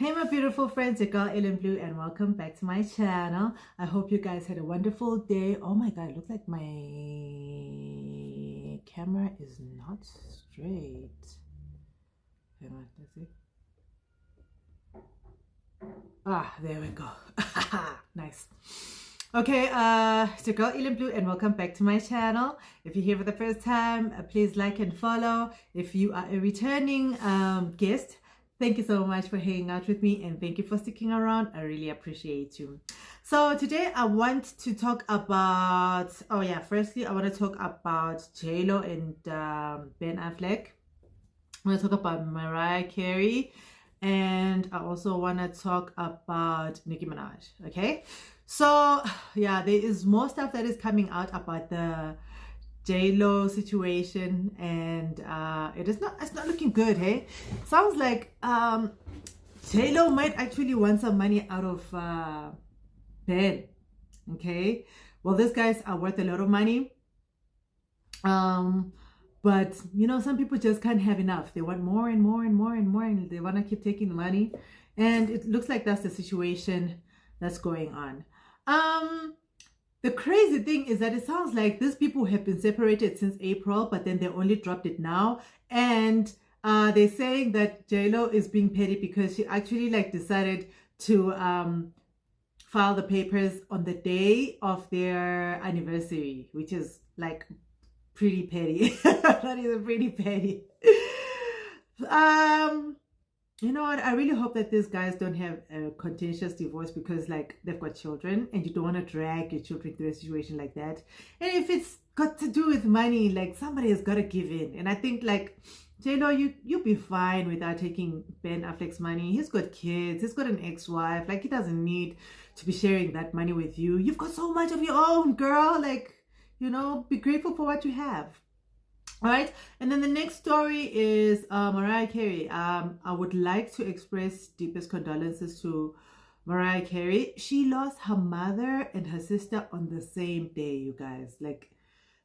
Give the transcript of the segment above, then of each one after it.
Hey my beautiful friends, your girl in Blue, and welcome back to my channel. I hope you guys had a wonderful day. Oh my god, it looks like my camera is not straight. Hang on, let's see. Ah, there we go. Nice. Okay, it's your girl in Blue, and welcome back to my channel. If you're here for the first time, please like and follow. If you are a returning guest, thank you so much for hanging out with me, and thank you for sticking around. I really appreciate you. So today I want to talk about, firstly I want to talk about J-Lo and Ben Affleck. I want to talk about Mariah Carey, and I also want to talk about Nicki Minaj. Okay, so yeah, there is more stuff that is coming out about the J-Lo situation, and it's not looking good. Hey, sounds like J-Lo might actually want some money out of Ben. Okay, well, these guys are worth a lot of money, but you know, some people just can't have enough. They want more and more and more and more, and they want to keep taking the money, and it looks like that's the situation that's going on. The crazy thing is that it sounds like these people have been separated since April, but then they only dropped it now. And they're saying that J-Lo is being petty because she actually decided to file the papers on the day of their anniversary, which is like pretty petty. That is pretty petty. You know what? I really hope that these guys don't have a contentious divorce, because they've got children, and you don't want to drag your children through a situation like that. And if it's got to do with money, somebody has got to give in. And I think J-Lo, you'll be fine without taking Ben Affleck's money. He's got kids. He's got an ex-wife. He doesn't need to be sharing that money with you. You've got so much of your own, girl. You know, be grateful for what you have. All right, and then the next story is Mariah Carey. I would like to express deepest condolences to Mariah Carey. She lost her mother and her sister on the same day, you guys.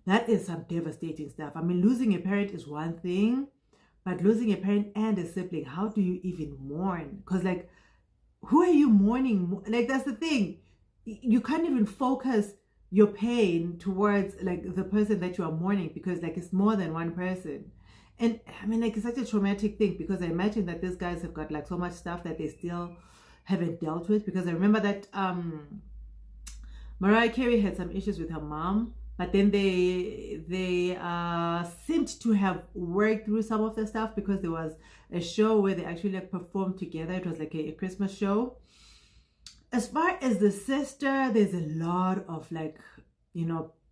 That is some devastating stuff. I mean, losing a parent is one thing, but losing a parent and a sibling, how do you even mourn? Because who are you mourning? That's the thing. You can't even focus your pain towards the person that you are mourning, because it's more than one person. And I mean, it's such a traumatic thing, because I imagine that these guys have got so much stuff that they still haven't dealt with. Because I remember that Mariah Carey had some issues with her mom, but then they seemed to have worked through some of the stuff, because there was a show where they actually performed together. It was a Christmas show. As far as the sister, there's a lot of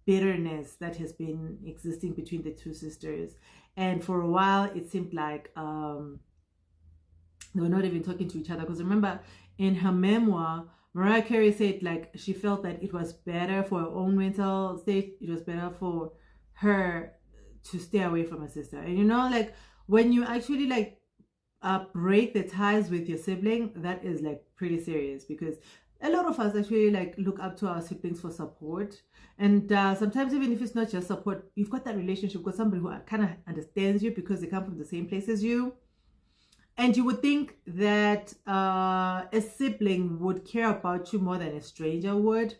bitterness that has been existing between the two sisters. And for a while, it seemed like they were not even talking to each other. Because remember, in her memoir, Mariah Carey said she felt that it was better for her own mental state. It was better for her to stay away from her sister. And you know, when you actually break the ties with your sibling, that is pretty serious, because a lot of us actually look up to our siblings for support. And sometimes, even if it's not just support, you've got that relationship with somebody who kind of understands you because they come from the same place as you. And you would think that a sibling would care about you more than a stranger would.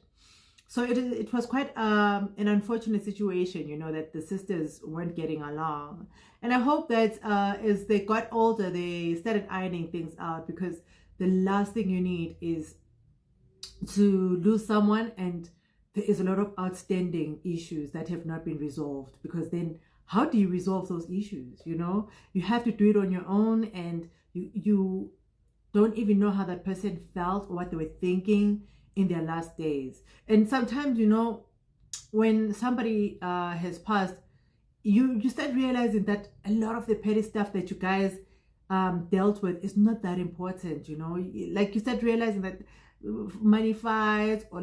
So it was quite an unfortunate situation, you know, that the sisters weren't getting along. And I hope that as they got older, they started ironing things out, because the last thing you need is to lose someone and there is a lot of outstanding issues that have not been resolved. Because then how do you resolve those issues? You know, you have to do it on your own, and you don't even know how that person felt or what they were thinking in their last days. And sometimes, you know, when somebody has passed, you start realizing that a lot of the petty stuff that you guys dealt with is not that important. You know, you start realizing that money fights, or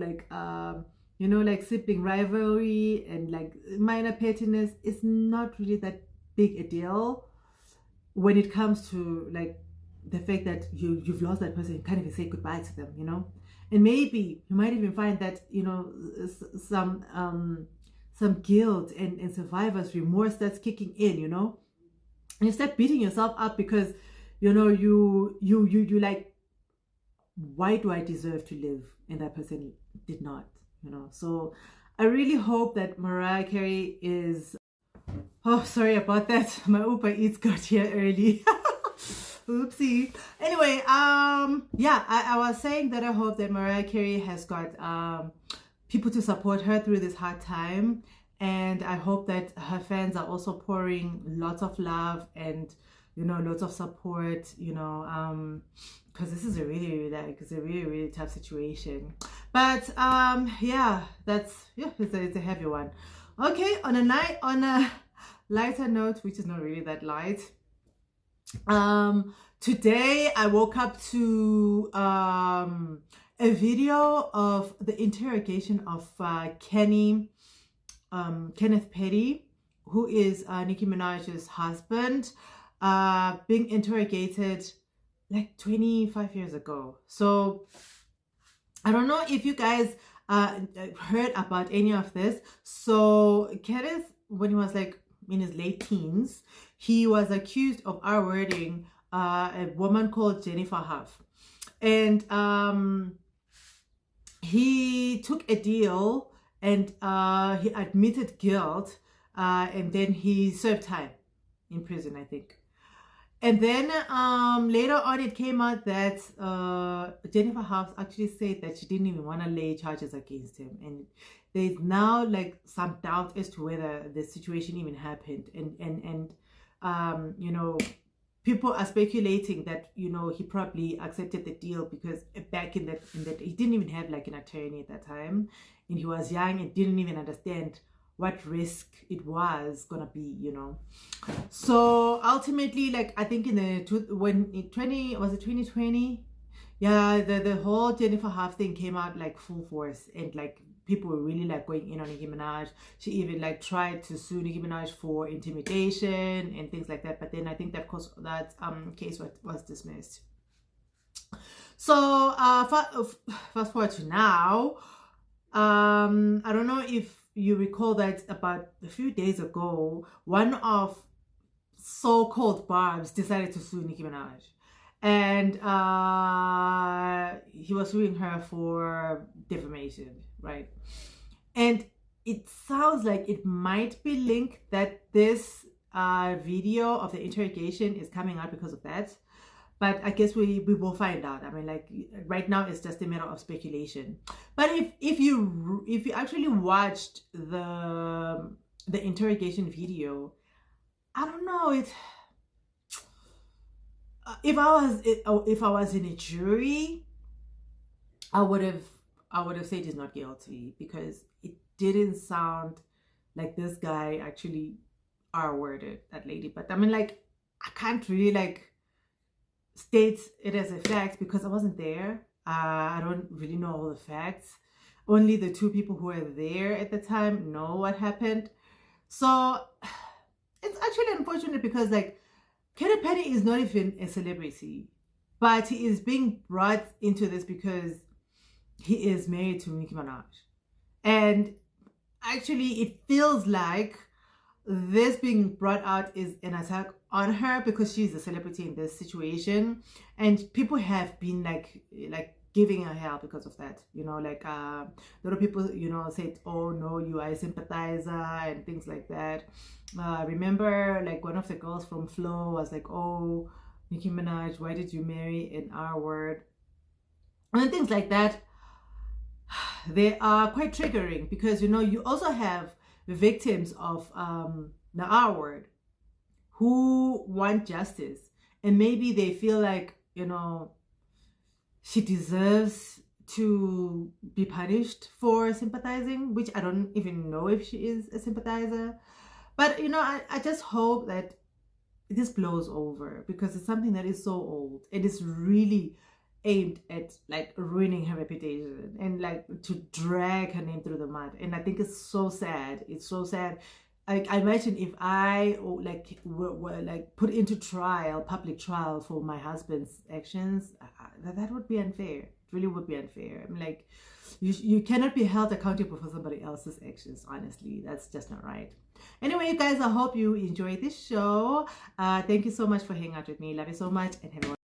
you know, sibling rivalry and minor pettiness is not really that big a deal when it comes to the fact that you've lost that person. You can't even say goodbye to them, you know. And maybe you might even find that, you know, some guilt and survivor's remorse that's kicking in, you know. And you start beating yourself up because, you know, you why do I deserve to live? And that person did not, you know. So I really hope that Mariah Carey is, oh, sorry about that. My Uber Eats got here early. Oopsie. Anyway, yeah, I was saying that I hope that Mariah Carey has got people to support her through this hard time. And I hope that her fans are also pouring lots of love and, you know, lots of support, you know, because this is a it's a really tough situation. But yeah, it's a heavy one. Okay, on a lighter note, which is not really that light, today I woke up to a video of the interrogation of Kenneth Petty, who is Nicki Minaj's husband, being interrogated like 25 years ago. So I don't know if you guys heard about any of this. So Kenneth, when he was like in his late teens, he was accused of R-wording a woman called Jennifer Huff. And he took a deal and he admitted guilt, and then he served time in prison, I think. And then later on it came out that Jennifer Huff actually said that she didn't even want to lay charges against him. And there's now like some doubt as to whether the situation even happened. And you know, people are speculating that, you know, he probably accepted the deal because back in that he didn't even have like an attorney at that time, and he was young and didn't even understand what risk it was gonna be, you know. So ultimately, like I think in the 2020, yeah, the whole Jennifer Huff thing came out like full force, and like people were really like going in on Nicki Minaj. She even like tried to sue Nicki Minaj for intimidation and things like that, but then I think that case was dismissed. So fast forward to now. I don't know if you recall that about a few days ago, one of so-called Barbs decided to sue Nicki Minaj, and he was suing her for defamation, right? And it sounds like it might be linked that this video of the interrogation is coming out because of that. But I guess we will find out. I mean, like right now it's just a matter of speculation. But if you actually watched the interrogation video, I don't know it. If I was in a jury, I would have said he's not guilty, because it didn't sound like this guy actually R-worded that lady. But I mean, like I can't really like state it as a fact because I wasn't there. I don't really know all the facts. Only the two people who were there at the time know what happened. So it's actually unfortunate because like Kenneth Petty is not even a celebrity, but he is being brought into this because he is married to Nicki Minaj. And actually it feels like this being brought out is an attack on her because she's a celebrity in this situation, and people have been like giving her hell because of that, you know, like a lot of people, you know, said, oh no, you are a sympathizer and things like that. Remember like one of the girls from Flow was like, oh, Nicki Minaj, why did you marry an R-word, and things like that. They are quite triggering because, you know, you also have victims of the R-word who want justice, and maybe they feel like, you know, she deserves to be punished for sympathizing, which I don't even know if she is a sympathizer. But, you know, I just hope that this blows over, because it's something that is so old. It is really aimed at like ruining her reputation and like to drag her name through the mud. And I think it's so sad. It's so sad. Like I imagine if I like were like put into trial, public trial for my husband's actions, that would be unfair. It really would be unfair. I mean, like you cannot be held accountable for somebody else's actions. Honestly, that's just not right. Anyway, you guys, I hope you enjoyed this show. Thank you so much for hanging out with me. Love you so much, and have a